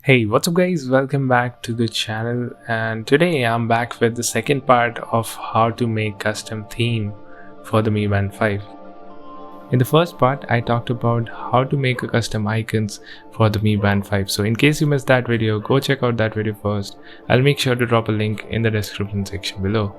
Hey, what's up guys? Welcome back to the channel, and today I'm back with the second part of how to make custom theme for the Mi Band 5. In the first part, I talked about how to make a custom icons for the Mi Band 5. So in case you missed that video, go check out that video first. I'll make sure to drop a link in the description section below.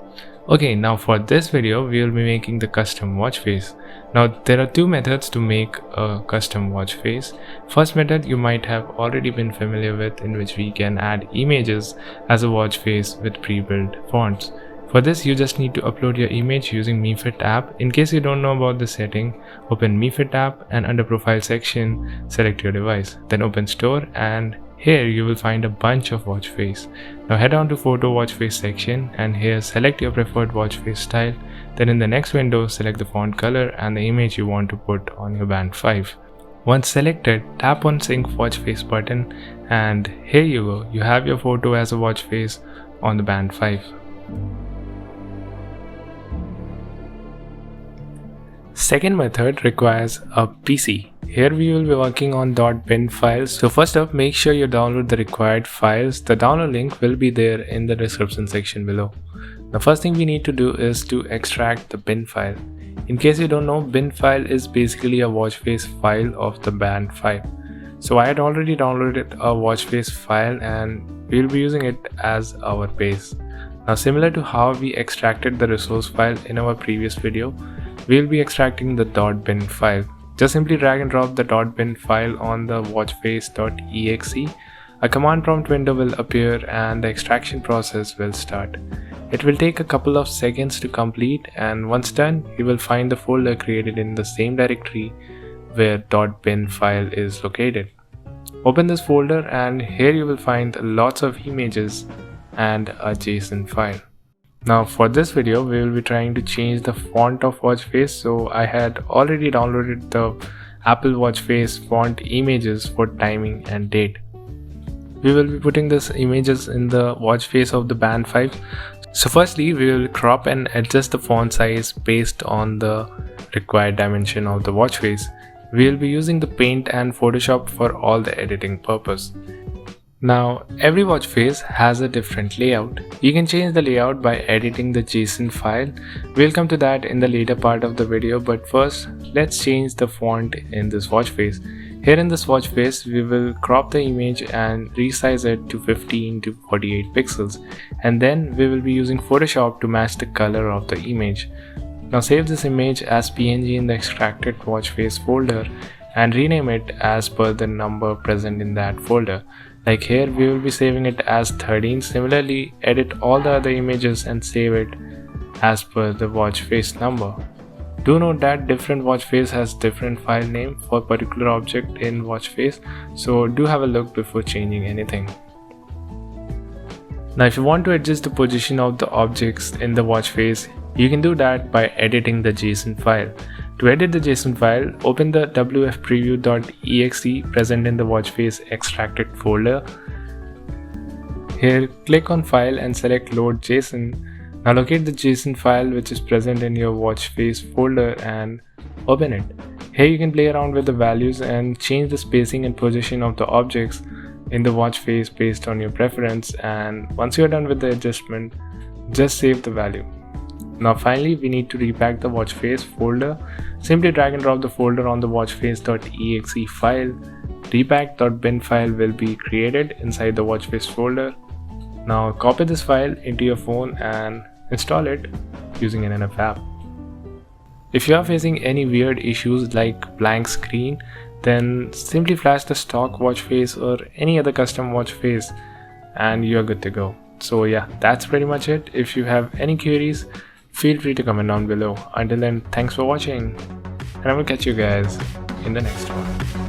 Okay, now for this video, we will be making the custom watch face. Now there are two methods to make a custom watch face. First method you might have already been familiar with, in which we can add images as a watch face with pre-built fonts. For this, you just need to upload your image using MiFit app. In case you don't know about this setting, open MiFit app and under profile section, select your device. Then open store, and here you will find a bunch of watch face. Now head on to photo watch face section, and here select your preferred watch face style. Then in the next window, select the font color and the image you want to put on your Band 5. Once selected, tap on sync watch face button, and here you go. You have your photo as a watch face on the Band 5. Second method requires a PC. Here we will be working on .bin files. So first up, make sure you download the required files. The download link will be there in the description section below. The first thing we need to do is to extract the bin file. In case you don't know, bin file is basically a watch face file of the Band 5. So I had already downloaded a watch face file and we'll be using it as our base. Now similar to how we extracted the resource file in our previous video, we'll be extracting the .bin file. Just simply drag and drop the .bin file on the watchface.exe. A command prompt window will appear and the extraction process will start. It will take a couple of seconds to complete, and once done, you will find the folder created in the same directory where .bin file is located. Open this folder, and here you will find lots of images and a JSON file. Now for this video, we will be trying to change the font of watch face. So I had already downloaded the Apple watch face font images for timing and date. We will be putting these images in the watch face of the Band 5. So firstly, we will crop and adjust the font size based on the required dimension of the watch face. We will be using the Paint and Photoshop for all the editing purpose. Now, every watch face has a different layout. You can change the layout by editing the JSON file. We'll come to that in the later part of the video, but first, let's change the font in this watch face. Here in this watch face, we will crop the image and resize it to 15 to 48 pixels. And then we will be using Photoshop to match the color of the image. Now save this image as PNG in the extracted watch face folder and rename it as per the number present in that folder. Like here, we will be saving it as 13. Similarly, edit all the other images and save it as per the watch face number. Do note that different watch face has different file name for particular object in watch face, so do have a look before changing anything. Now if you want to adjust the position of the objects in the watch face, you can do that by editing the JSON file. To edit the JSON file, open the wfpreview.exe present in the watch face extracted folder. Here, click on File and select Load JSON. Now locate the JSON file which is present in your watch face folder and open it. Here you can play around with the values and change the spacing and position of the objects in the watch face based on your preference, and once you are done with the adjustment, just save the value. Now finally, we need to repack the watch face folder. Simply drag and drop the folder on the watchface.exe file. Repack.bin file will be created inside the watch face folder. Now copy this file into your phone and install it using an NF app. If you are facing any weird issues like blank screen, then simply flash the stock watch face or any other custom watch face and you're good to go. So yeah, that's pretty much it. If you have any queries, feel free to comment down below. Until then, thanks for watching, and I will catch you guys in the next one.